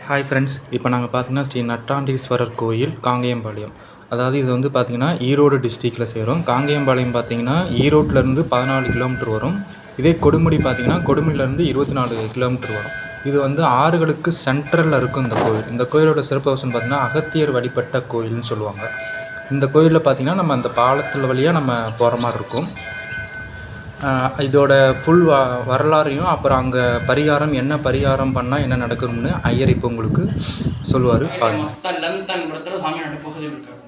Hi friends, இப்போ நாங்கள் பார்த்தீங்கன்னா ஸ்ரீ நட்டாண்டீஸ்வரர் கோயில் காங்கேயம்பாளையம். அதாவது இது வந்து பார்த்திங்கன்னா ஈரோடு டிஸ்ட்ரிக்டில் சேரும். காங்கேயம்பாளையம் பார்த்திங்கன்னா ஈரோட்டிலேருந்து 14 கிலோமீட்டர் வரும். இதே கொடுமுடி பார்த்திங்கன்னா கொடுமுடியிலேருந்து 24 கிலோமீட்டர் வரும். இது வந்து ஆறுகளுக்கு சென்ட்ரலில் இருக்கும் இந்த கோயில். இந்த கோயிலோட சிறப்பம்சம் பார்த்திங்கன்னா அகத்தியர் வழிபட்ட கோயில்னு சொல்லுவாங்க. இந்த கோயிலில் பார்த்திங்கன்னா நம்ம அந்த பாலத்தில் வழியாக நம்ம போகிற மாதிரி இருக்கும். இதோட ஃபுல் வரலாறையும் அப்புறம் அங்கே பரிகாரம் என்ன பரிகாரம் பண்ணால் என்ன நடக்கணும்னு ஐயர் இப்போ உங்களுக்கு சொல்லுவார். பாருங்க. சாமி நடப்பகுதி இருக்காரு.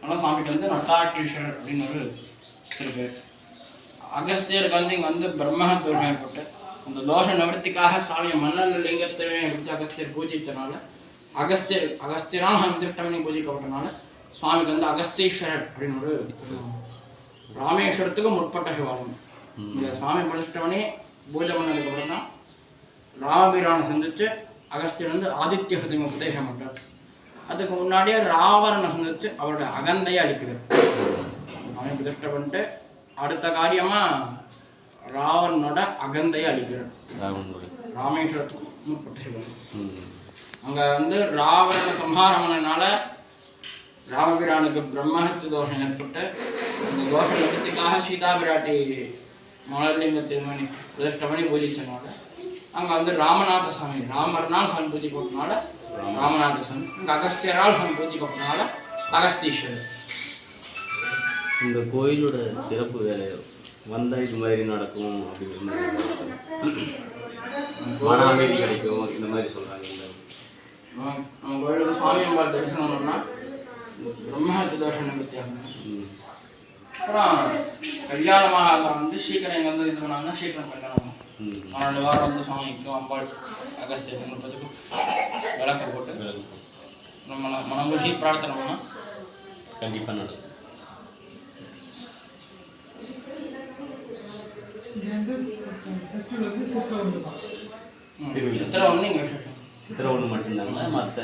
ஆனால் சாமிக்கு வந்து நட்டாண்டீஸ்வரர் அப்படின்னு ஒரு இருக்கு. அகஸ்தியருக்கு வந்து இங்கே வந்து பிரம்ம தோஷம் ஏற்பட்டு அந்த தோஷ நிவர்த்திக்காக சாமியை மன்னல் லிங்கத்தை வச்சு அகஸ்தியர் பூஜிச்சனால அகஸ்தியரால் திருஷ்டமணி பூஜிக்கப்பட்டனால சுவாமிக்கு வந்து அகஸ்தீஸ்வரர் அப்படின்னு ஒரு ராமேஸ்வரத்துக்கு முற்பட்ட சிவாலயம். இந்த சுவாமி படிச்சிட்டவனே பூஜை பண்ணதுக்கப்புறம் தான் ராமபிரானை சந்திச்சு அகஸ்தியர் வந்து ஆதித்ய ஹிருதயம் உபதேசம் பண்ணுறார். அதுக்கு முன்னாடியே ராவணனை சந்திச்சு அவரோட அகந்தையை அழிக்கிறார். சுவாமி பிரதிஷ்டை பண்ணிட்டு அடுத்த காரியமாக ராவணனோட அகந்தையை அழிக்கிறார். ராமேஸ்வரத்துக்கு முற்பட்ட சிவன் அங்கே வந்து ராவணனை சம்ஹாரம் பண்ணனால ராமபிரானுக்கு பிரம்மஹத்தி தோஷம் ஏற்பட்டு அந்த தோஷ நிவர்த்திக்காக சீதா பிராட்டி மலர்லிங்கத்தை பிரதிஷ்டை பண்ணி பூஜிச்சனால அங்கே வந்து ராமநாத சாமி ராமர்னால் சாமி பூஜிக்கப்பட்டனால ராமநாத சாமி, அங்கே அகஸ்தியரால் சாமி பூஜிக்கப்பட்டனால அகஸ்தீஸ்வரர். இந்த கோயிலோட சிறப்பு வேலை வந்தால் இது மாதிரி நடக்கும் அப்படிங்கிற மன அமைதி கிடைக்கும் இந்த மாதிரி சொல்கிறாங்க. நம்ம கோயிலுக்கு சுவாமி அம்பாள் தரிசனம்னா பிரம்மஹத்தி தோஷம் நிவர்த்தியாகும். அப்புறம் கல்யாணமாக வந்து சீக்கிரம் எங்கே வந்து இது பண்ணாங்கன்னா சீக்கிரம் கல்யாணம் 12 வாரம் வந்து சுவாமிக்கும் அம்பாள் அகஸ்தியர் 30க்கும் விளக்கு போட்டு நம்ம மனமுருகி பிரார்த்தனை பண்ணால் கண்டிப்பாக நடக்கும். சித்திரை ஒன்று இங்கே விசேஷம். சித்திரை ஒன்று மட்டும்தாங்க, மற்ற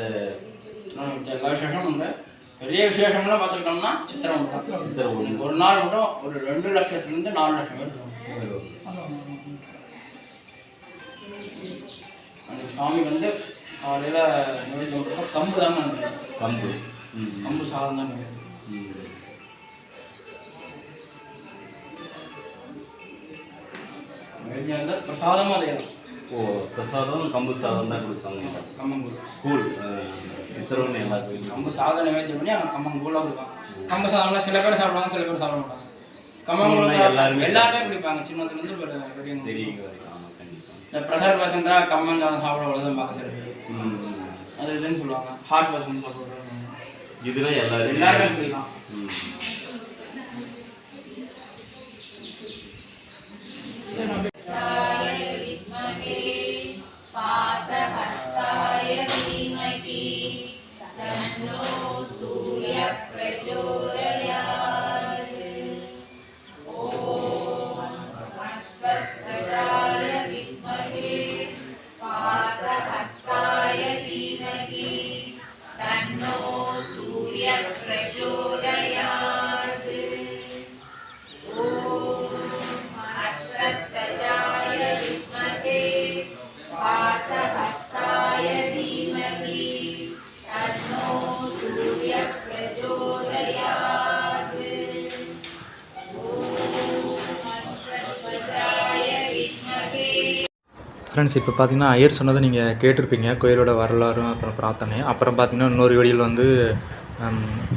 எல்லா விசேஷமும் உண்டு. பெரிய விசேஷம்லாம் பார்த்துக்கிட்டோம்னா சித்திரை ஒன்று ஒரு நாள் மட்டும் ஒரு 2 லட்சத்துலேருந்து 4 லட்சம் பேர் அந்த சுவாமிக்கு வந்து காலையில் நிவேதம் கம்பு தான் கம்பு சாதம் தான் நிவேதம். நிவேதம் பிரசாதமாக அடையலாம். பிரசாதம் கம்பு சாதம் தான் கொடுப்பாங்க. கம்மங்கூழ் கூழ் சித்திரவண்ணு எல்லா கோயிலும் கம்பு சாதம் நிவேத்தியம் பண்ணி அவங்க கம்மங்கூழாக கொடுப்பாங்க. கம்பு சாதம்னா சில பேர் சாப்பிடுவாங்க, சில பேர் சாப்பிட மாட்டாங்க. கம்மங்கூழ் எல்லாருமே குடிப்பாங்க, சின்னதுலேருந்து பெரியவங்க. இந்த ப்ரெஷர் பேஷண்டா கம்மன் சாதம் சாப்பிட அவ்வளோதான் பார்க்க சில பேர் அது இதுன்னு சொல்லுவாங்க. ஹார்ட் பேஷண்ட் சாப்பிடுவாங்க. இதெல்லாம் எல்லாருமே குடிக்கலாம். ஃப்ரெண்ட்ஸ், இப்போ பார்த்தீங்கன்னா ஐயர் சொன்னதை நீங்கள் கேட்டிருப்பீங்க, கோயிலோட வரலாறும் அப்புறம் பிரார்த்தனை. அப்புறம் பார்த்தீங்கன்னா இன்னொரு வீடியோவில் வந்து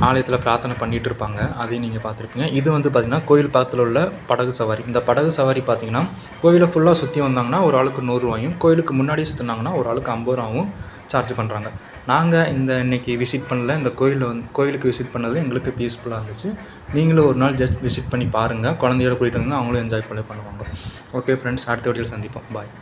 ஆலயத்தில் பிரார்த்தனை பண்ணிகிட்டு இருப்பாங்க, அதையும் நீங்கள் பார்த்துருப்பீங்க. இது வந்து பார்த்திங்கன்னா கோயில் பக்கத்தில் உள்ள படகு சவாரி. இந்த படகு சவாரி பார்த்திங்கன்னா கோயிலை ஃபுல்லாக சுற்றி வந்தாங்கன்னா ஒரு ஆளுக்கு 100 ரூபாயும், கோயிலுக்கு முன்னாடி சுற்றினாங்கன்னா ஒரு ஆளுக்கு 50 ரூபாவும் சார்ஜ் பண்ணுறாங்க. நாங்கள் இன்றைக்கி விசிட் பண்ணல, இந்த கோயிலுக்கு விசிட் பண்ணது எங்களுக்கு பீஸ்ஃபுல்லாக இருந்துச்சு. நீங்களும் ஒரு நாள் ஜஸ்ட் விசிட் பண்ணி பாருங்கள், குழந்தையோட போயிட்டு இருந்தால் அவங்களும் என்ஜாய் பண்ணுவாங்க. ஓகே ஃப்ரெண்ட்ஸ், அடுத்த வீடியோவில் சந்திப்போம். பாய்.